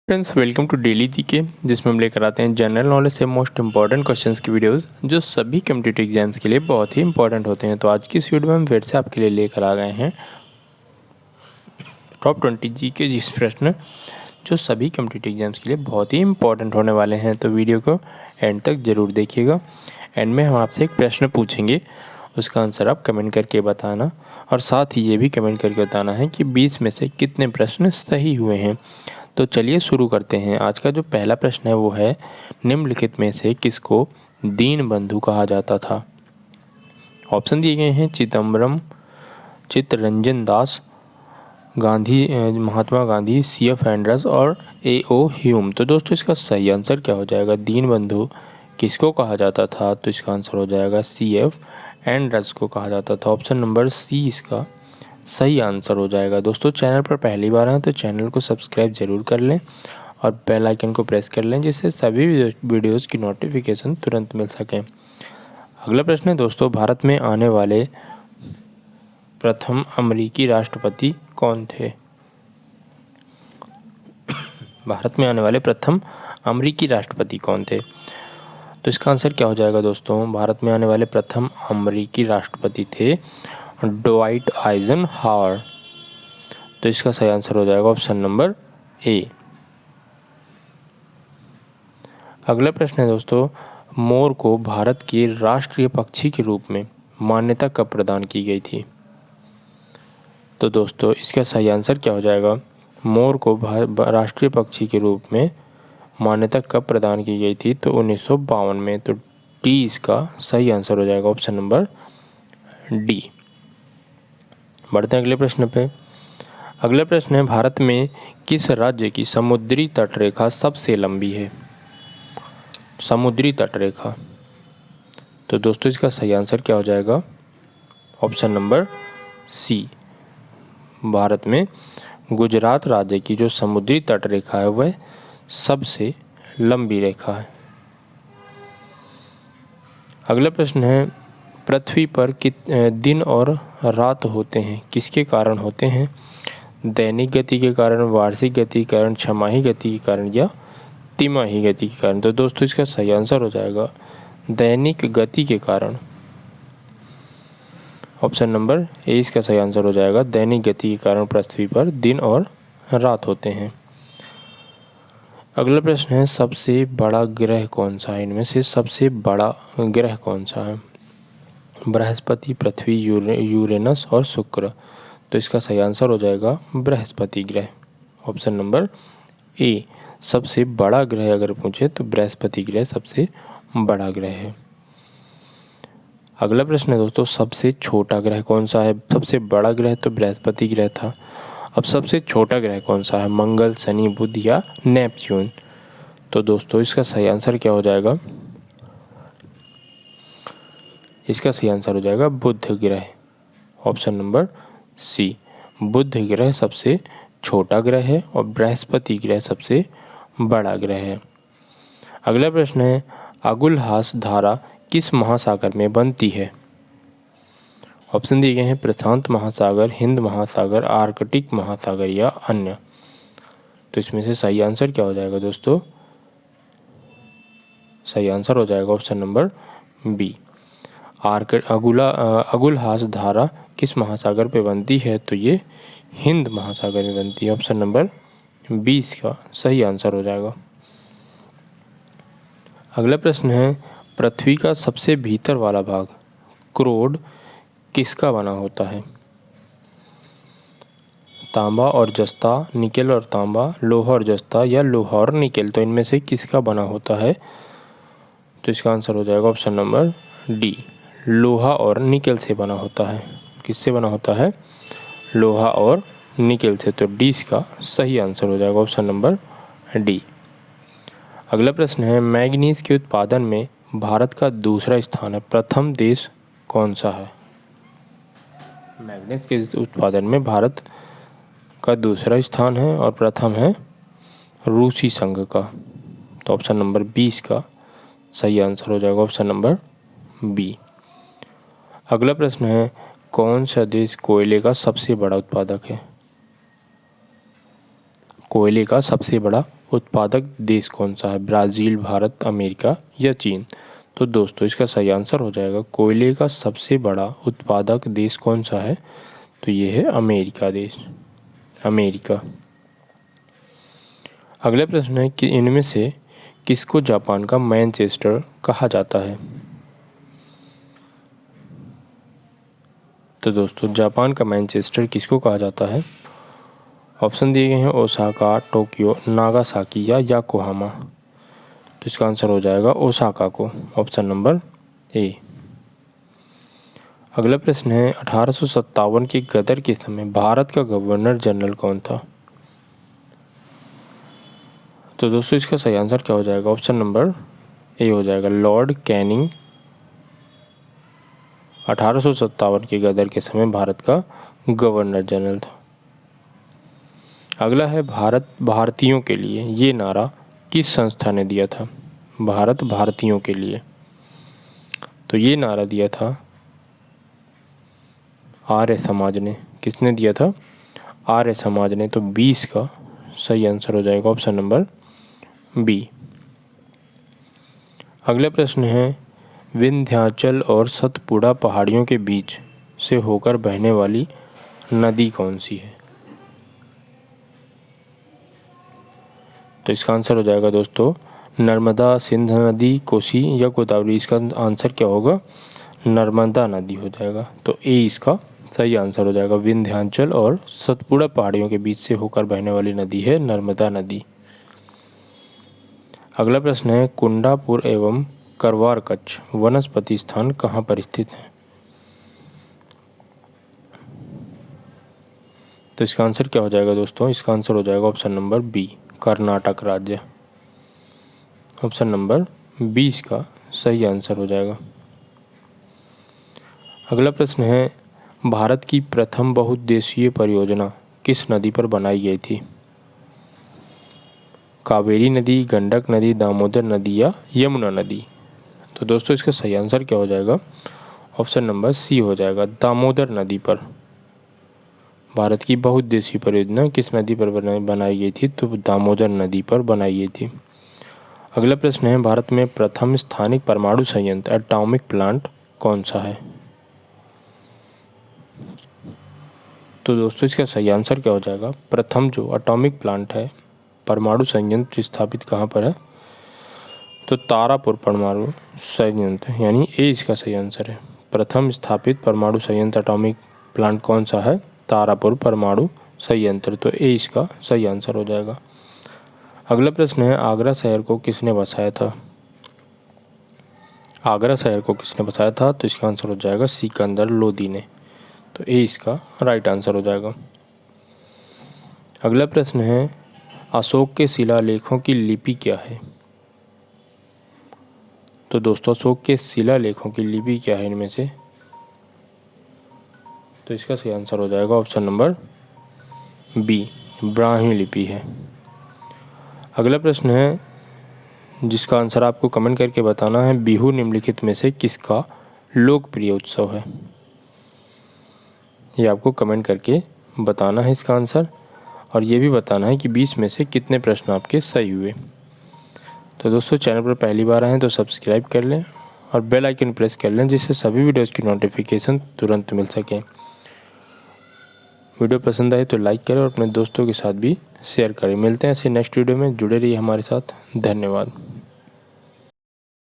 Friends, welcome to daily GK, जिसमें हम लेकर आते हैं जनरल नॉलेज से मोस्ट इंपॉर्टेंट क्वेश्चंस की वीडियोस जो सभी कम्पिटिटिव एग्जाम्स के लिए बहुत ही इंपॉर्टेंट होते हैं। तो आज की इस वीडियो में हम फिर से आपके लिए लेकर आ गए हैं टॉप 20 जीके जिस प्रश्न जो सभी कम्पिटिटिव एग्जाम्स के लिए बहुत ही इंपॉर्टेंट होने वाले हैं। तो वीडियो को एंड तक ज़रूर देखिएगा। एंड में हम आपसे एक प्रश्न पूछेंगे, उसका आंसर आप कमेंट करके बताना, और साथ ही ये भी कमेंट करके बताना है कि 20 में से कितने प्रश्न सही हुए हैं। तो चलिए शुरू करते हैं। आज का जो पहला प्रश्न है वो है, निम्नलिखित में से किसको दीनबंधु कहा जाता था। ऑप्शन दिए गए हैं चिदम्बरम, चित्तरंजन दास, महात्मा गांधी, C.F. एंडरस और A.O. ह्यूम। तो दोस्तों इसका सही आंसर क्या हो जाएगा? दीनबंधु किसको कहा जाता था? तो इसका आंसर हो जाएगा C.F. एंडरस को कहा जाता था। ऑप्शन नंबर सी इसका सही आंसर हो जाएगा। दोस्तों चैनल पर पहली बार हैं तो चैनल को सब्सक्राइब जरूर कर लें और बेल आइकन को प्रेस कर लें, जिससे सभी वीडियोस की नोटिफिकेशन तुरंत मिल सकें। अगला प्रश्न है दोस्तों, भारत में आने वाले प्रथम अमेरिकी राष्ट्रपति कौन थे? भारत में आने वाले प्रथम अमेरिकी राष्ट्रपति कौन थे? तो इसका आंसर क्या हो जाएगा दोस्तों? भारत में आने वाले प्रथम अमेरिकी राष्ट्रपति थे ड्वाइट आइजनहावर। तो इसका सही आंसर हो जाएगा ऑप्शन नंबर ए। अगला प्रश्न है दोस्तों, मोर को भारत के राष्ट्रीय पक्षी के रूप में मान्यता कब प्रदान की गई थी? तो दोस्तों इसका सही आंसर क्या हो जाएगा? मोर को राष्ट्रीय पक्षी के रूप में मान्यता कब प्रदान की गई थी? तो 1952 में। तो डी इसका सही आंसर हो जाएगा, ऑप्शन नंबर डी। बढ़ते हैं अगले प्रश्न पे। अगला प्रश्न है, भारत में किस राज्य की समुद्री तटरेखा सबसे लंबी है? समुद्री तटरेखा। तो दोस्तों इसका सही आंसर क्या हो जाएगा? Option number C. भारत में गुजरात राज्य की जो समुद्री तटरेखा है वह सबसे लंबी रेखा है। अगला प्रश्न है, पृथ्वी पर दिन और रात होते हैं किसके कारण होते हैं? दैनिक गति के कारण, वार्षिक गति के कारण, छमाही गति के कारण या तिमाही गति के कारण? तो दोस्तों इसका सही आंसर हो जाएगा दैनिक गति के कारण। ऑप्शन नंबर ए इसका सही आंसर हो जाएगा, दैनिक गति के कारण पृथ्वी पर दिन और रात होते हैं। अगला प्रश्न है, सबसे बड़ा ग्रह कौन सा है? इनमें से सबसे बड़ा ग्रह कौन सा है? बृहस्पति, पृथ्वी, यूरेनस और शुक्र। तो इसका सही आंसर हो जाएगा बृहस्पति ग्रह। Option number A. सबसे बड़ा ग्रह अगर पूछे तो बृहस्पति ग्रह सबसे बड़ा ग्रह है। अगला प्रश्न है दोस्तों, सबसे छोटा ग्रह कौन सा है? सबसे बड़ा ग्रह तो बृहस्पति ग्रह था, अब सबसे छोटा ग्रह कौन सा है? मंगल, शनि, बुध या नेपच्यून? तो दोस्तों इसका सही आंसर क्या हो जाएगा? इसका सही आंसर हो जाएगा बुध ग्रह। Option number C. बुध ग्रह सबसे छोटा ग्रह है और बृहस्पति ग्रह सबसे बड़ा ग्रह है। अगला प्रश्न है, अगुलहास धारा किस महासागर में बनती है? ऑप्शन दिए गए हैं प्रशांत महासागर, हिंद महासागर, आर्कटिक महासागर या अन्य। तो इसमें से सही आंसर क्या हो जाएगा दोस्तों? सही आंसर हो जाएगा ऑप्शन नंबर बी। अगुलहास धारा किस महासागर पे बनती है? तो ये हिंद महासागर में बनती है। ऑप्शन नंबर 20 का सही आंसर हो जाएगा। अगला प्रश्न है, पृथ्वी का सबसे भीतर वाला भाग क्रोड किसका बना होता है? तांबा और जस्ता, निकेल और तांबा, लोहा और जस्ता या लोहा और निकेल? तो इनमें से किसका बना होता है? तो इसका आंसर हो जाएगा ऑप्शन नंबर डी, लोहा और निकेल से बना होता है। किससे बना होता है? लोहा और निकेल से। तो डी इसका सही आंसर हो जाएगा, ऑप्शन नंबर डी। अगला प्रश्न है, मैग्नीज के उत्पादन में भारत का दूसरा स्थान है, प्रथम देश कौन सा है? मैग्नीज के उत्पादन में भारत का दूसरा स्थान है और प्रथम है रूसी संघ का। तो ऑप्शन नंबर 20 का सही आंसर हो जाएगा, ऑप्शन नंबर बी। अगला प्रश्न है, कौन सा देश कोयले का सबसे बड़ा उत्पादक है? कोयले का सबसे बड़ा उत्पादक देश कौन सा है? ब्राज़ील, भारत, अमेरिका या चीन? तो दोस्तों इसका सही आंसर हो जाएगा कोयले का सबसे बड़ा उत्पादक देश कौन सा है? तो ये है अमेरिका देश, अमेरिका। अगला प्रश्न है कि इनमें से किसको जापान का मैनचेस्टर कहा जाता है? तो दोस्तों जापान का मैनचेस्टर किसको कहा जाता है? ऑप्शन दिए गए हैं ओसाका, टोक्यो, नागासाकी या योकोहामा। तो इसका आंसर हो जाएगा ओसाका को, ऑप्शन नंबर ए। अगला प्रश्न है 1857 के गदर के समय भारत का गवर्नर जनरल कौन था? तो दोस्तों इसका सही आंसर क्या हो जाएगा? ऑप्शन नंबर ए हो जाएगा लॉर्ड कैनिंग। 1857 के गदर के समय भारत का गवर्नर जनरल था। अगला है भारत भारतीयों के लिए, ये नारा किस संस्था ने दिया था? भारत भारतीयों के लिए, तो ये नारा दिया था आर्य समाज ने। किसने दिया था? आर्य समाज ने। तो 20 का सही आंसर हो जाएगा ऑप्शन नंबर बी। अगला प्रश्न है विंध्याचल और सतपुड़ा पहाड़ियों के बीच से होकर बहने वाली नदी कौन सी है? तो इसका आंसर हो जाएगा दोस्तों नर्मदा, सिंध नदी, कोसी या गोदावरी। इसका आंसर क्या होगा? नर्मदा नदी हो जाएगा। तो ए इसका सही आंसर हो जाएगा। विंध्याचल और सतपुड़ा पहाड़ियों के बीच से होकर बहने वाली नदी है नर्मदा नदी। अगला प्रश्न है कुंडापुर एवं करवार कच्छ वनस्पति स्थान कहाँ पर स्थित है? तो इसका आंसर क्या हो जाएगा दोस्तों? इसका आंसर हो जाएगा ऑप्शन नंबर बी, कर्नाटक राज्य। ऑप्शन नंबर 20 का सही आंसर हो जाएगा। अगला प्रश्न है भारत की प्रथम बहुउद्देशीय परियोजना किस नदी पर बनाई गई थी? कावेरी नदी, गंडक नदी, दामोदर नदी या यमुना नदी? तो दोस्तों इसका सही आंसर क्या हो जाएगा? ऑप्शन नंबर सी हो जाएगा, दामोदर नदी पर। भारत की बहुउद्देशीय परियोजना किस नदी पर बनाई गई थी? तो दामोदर नदी पर बनाई गई थी। अगला प्रश्न है भारत में प्रथम स्थानिक परमाणु संयंत्र एटॉमिक प्लांट कौन सा है? तो दोस्तों इसका सही आंसर क्या हो जाएगा? प्रथम जो एटॉमिक प्लांट है, परमाणु संयंत्र स्थापित कहाँ पर है? तो तारापुर परमाणु संयंत्र, यानी ए इसका सही आंसर है। प्रथम स्थापित परमाणु संयंत्र एटॉमिक प्लांट कौन सा है? तारापुर परमाणु संयंत्र। तो ए इसका सही आंसर हो जाएगा। अगला प्रश्न है आगरा शहर को किसने बसाया था? आगरा शहर को किसने बसाया था? तो इसका आंसर हो जाएगा सिकंदर लोदी ने। तो ए इसका राइट आंसर हो जाएगा। अगला प्रश्न है अशोक के शिलालेखों की लिपि क्या है? तो दोस्तों अशोक के शिलालेखों की लिपि क्या है इनमें से? तो इसका सही आंसर हो जाएगा ऑप्शन नंबर बी, ब्राह्मी लिपि है। अगला प्रश्न है जिसका आंसर आपको कमेंट करके बताना है बिहू निम्नलिखित में से किसका लोकप्रिय उत्सव है? ये आपको कमेंट करके बताना है इसका आंसर, और ये भी बताना है कि 20 में से कितने प्रश्न आपके सही हुए। तो दोस्तों चैनल पर पहली बार आए हैं तो सब्सक्राइब कर लें और बेल आइकन प्रेस कर लें जिससे सभी वीडियोज़ की नोटिफिकेशन तुरंत मिल सके। वीडियो पसंद आए तो लाइक करें और अपने दोस्तों के साथ भी शेयर करें। मिलते हैं ऐसे नेक्स्ट वीडियो में, जुड़े रहिए हमारे साथ। धन्यवाद।